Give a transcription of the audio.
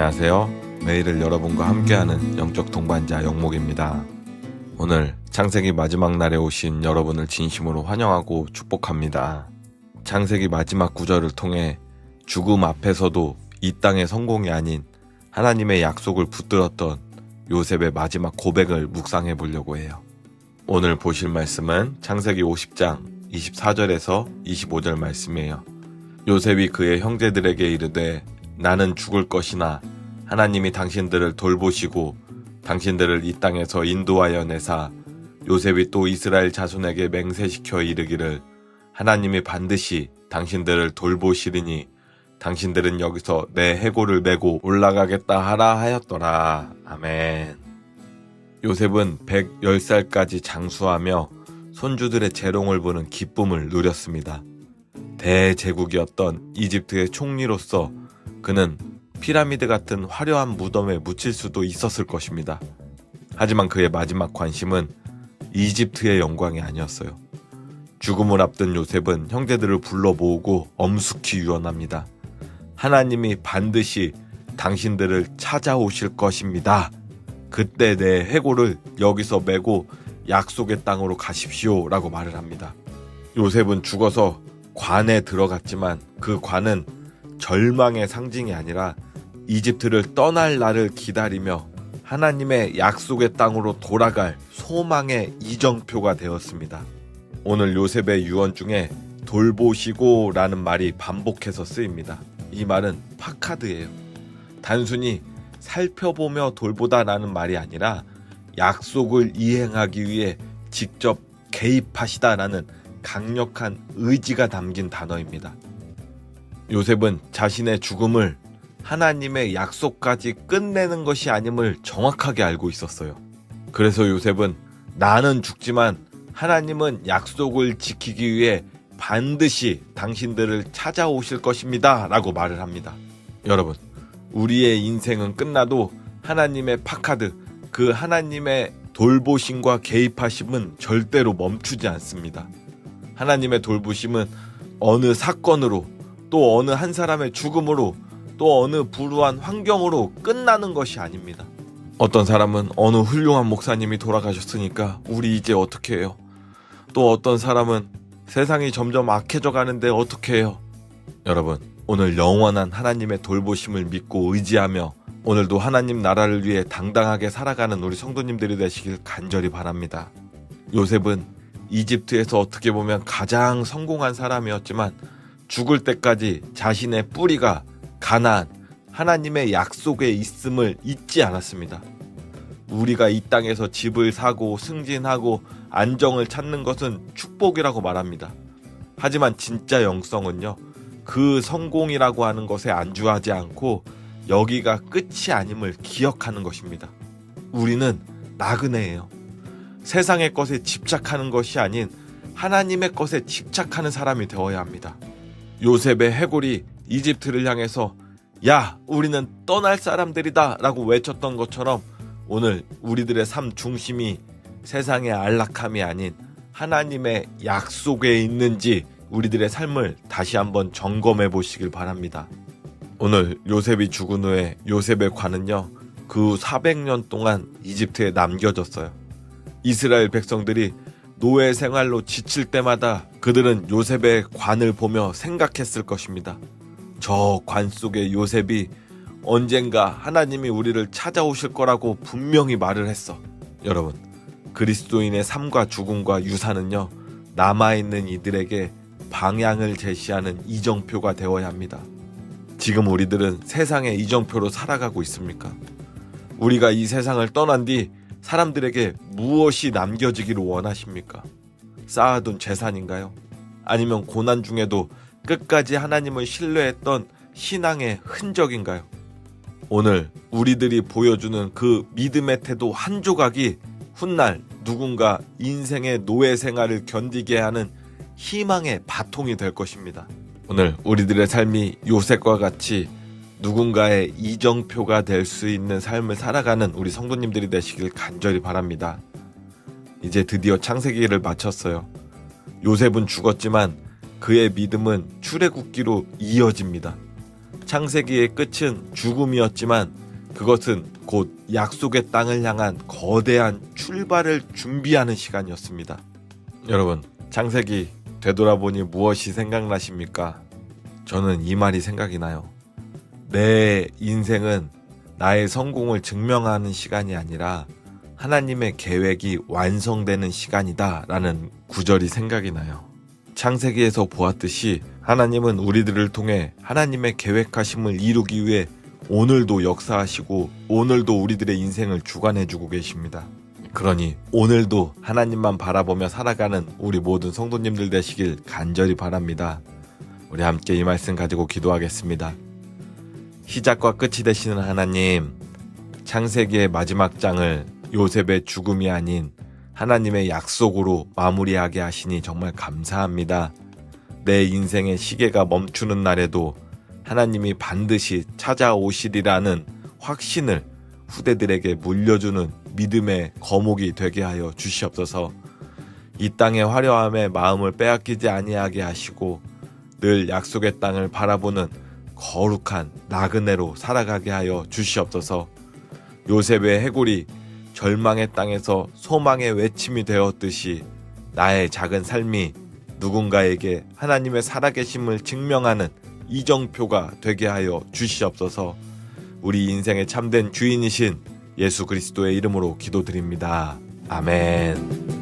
안녕하세요. 매일을 여러분과 함께하는 영적 동반자 영목입니다. 오늘 창세기 마지막 날에 오신 여러분을 진심으로 환영하고 축복합니다. 창세기 마지막 구절을 통해 죽음 앞에서도 이 땅의 성공이 아닌 하나님의 약속을 붙들었던 요셉의 마지막 고백을 묵상해 보려고 해요. 오늘 보실 말씀은 창세기 50장 24절에서 25절 말씀이에요. 요셉이 그의 형제들에게 이르되 나는 죽을 것이나 하나님이 당신들을 돌보시고 당신들을 이 땅에서 인도하여 내사 요셉이 또 이스라엘 자손에게 맹세시켜 이르기를 하나님이 반드시 당신들을 돌보시리니 당신들은 여기서 내 해골을 메고 올라가겠다 하라 하였더라. 아멘. 요셉은 110살까지 장수하며 손주들의 재롱을 보는 기쁨을 누렸습니다. 대제국이었던 이집트의 총리로서 그는 피라미드 같은 화려한 무덤에 묻힐 수도 있었을 것입니다. 하지만 그의 마지막 관심은 이집트의 영광이 아니었어요. 죽음을 앞둔 요셉은 형제들을 불러 모으고 엄숙히 유언합니다. 하나님이 반드시 당신들을 찾아오실 것입니다. 그때 내 해골을 여기서 메고 약속의 땅으로 가십시오 라고 말을 합니다. 요셉은 죽어서 관에 들어갔지만 그 관은 절망의 상징이 아니라 이집트를 떠날 날을 기다리며 하나님의 약속의 땅으로 돌아갈 소망의 이정표가 되었습니다. 오늘 요셉의 유언 중에 돌보시고 라는 말이 반복해서 쓰입니다. 이 말은 파카드예요. 단순히 살펴보며 돌보다 라는 말이 아니라 약속을 이행하기 위해 직접 개입하시다 라는 강력한 의지가 담긴 단어입니다. 요셉은 자신의 죽음을 하나님의 약속까지 끝내는 것이 아님을 정확하게 알고 있었어요. 그래서 요셉은 나는 죽지만 하나님은 약속을 지키기 위해 반드시 당신들을 찾아오실 것입니다 라고 말을 합니다. 여러분, 우리의 인생은 끝나도 하나님의 파카드, 그 하나님의 돌보심과 개입하심은 절대로 멈추지 않습니다. 하나님의 돌보심은 어느 사건으로 또 어느 한 사람의 죽음으로 또 어느 불우한 환경으로 끝나는 것이 아닙니다. 어떤 사람은 어느 훌륭한 목사님이 돌아가셨으니까 우리 이제 어떻게 해요? 또 어떤 사람은 세상이 점점 악해져 가는데 어떻게 해요? 여러분, 오늘 영원한 하나님의 돌보심을 믿고 의지하며 오늘도 하나님 나라를 위해 당당하게 살아가는 우리 성도님들이 되시길 간절히 바랍니다. 요셉은 이집트에서 어떻게 보면 가장 성공한 사람이었지만 죽을 때까지 자신의 뿌리가 가나안, 하나님의 약속에 있음을 잊지 않았습니다. 우리가 이 땅에서 집을 사고 승진하고 안정을 찾는 것은 축복이라고 말합니다. 하지만 진짜 영성은요, 그 성공이라고 하는 것에 안주하지 않고 여기가 끝이 아님을 기억하는 것입니다. 우리는 나그네예요. 세상의 것에 집착하는 것이 아닌 하나님의 것에 집착하는 사람이 되어야 합니다. 요셉의 해골이 이집트를 향해서 야, 우리는 떠날 사람들이다 라고 외쳤던 것처럼 오늘 우리들의 삶 중심이 세상의 안락함이 아닌 하나님의 약속에 있는지 우리들의 삶을 다시 한번 점검해 보시길 바랍니다. 오늘 요셉이 죽은 후에 요셉의 관은요, 그 후 400년 동안 이집트에 남겨졌어요. 이스라엘 백성들이 노예 생활로 지칠 때마다 그들은 요셉의 관을 보며 생각했을 것입니다. 저 관 속의 요셉이 언젠가 하나님이 우리를 찾아오실 거라고 분명히 말을 했어. 여러분, 그리스도인의 삶과 죽음과 유산은요, 남아있는 이들에게 방향을 제시하는 이정표가 되어야 합니다. 지금 우리들은 세상의 이정표로 살아가고 있습니까? 우리가 이 세상을 떠난 뒤 사람들에게 무엇이 남겨지기를 원하십니까? 쌓아둔 재산인가요? 아니면 고난 중에도 끝까지 하나님을 신뢰했던 신앙의 흔적인가요? 오늘 우리들이 보여주는 그 믿음의 태도 한 조각이 훗날 누군가 인생의 노예 생활을 견디게 하는 희망의 바통이 될 것입니다. 오늘 우리들의 삶이 요셉과 같이 누군가의 이정표가 될 수 있는 삶을 살아가는 우리 성도님들이 되시길 간절히 바랍니다. 이제 드디어 창세기를 마쳤어요. 요셉은 죽었지만 그의 믿음은 출애굽기로 이어집니다. 창세기의 끝은 죽음이었지만 그것은 곧 약속의 땅을 향한 거대한 출발을 준비하는 시간이었습니다. 여러분, 창세기 되돌아보니 무엇이 생각나십니까? 저는 이 말이 생각이 나요. 내 인생은 나의 성공을 증명하는 시간이 아니라 하나님의 계획이 완성되는 시간이다 라는 구절이 생각이 나요. 창세기에서 보았듯이 하나님은 우리들을 통해 하나님의 계획하심을 이루기 위해 오늘도 역사하시고 오늘도 우리들의 인생을 주관해주고 계십니다. 그러니 오늘도 하나님만 바라보며 살아가는 우리 모든 성도님들 되시길 간절히 바랍니다. 우리 함께 이 말씀 가지고 기도하겠습니다. 시작과 끝이 되시는 하나님, 창세기의 마지막 장을 요셉의 죽음이 아닌 하나님의 약속으로 마무리하게 하시니 정말 감사합니다. 내 인생의 시계가 멈추는 날에도 하나님이 반드시 찾아오시리라는 확신을 후대들에게 물려주는 믿음의 거목이 되게 하여 주시옵소서. 이 땅의 화려함에 마음을 빼앗기지 아니하게 하시고 늘 약속의 땅을 바라보는 거룩한 나그네로 살아가게 하여 주시옵소서. 요셉의 해골이 절망의 땅에서 소망의 외침이 되었듯이 나의 작은 삶이 누군가에게 하나님의 살아계심을 증명하는 이정표가 되게 하여 주시옵소서. 우리 인생의 참된 주인이신 예수 그리스도의 이름으로 기도드립니다. 아멘.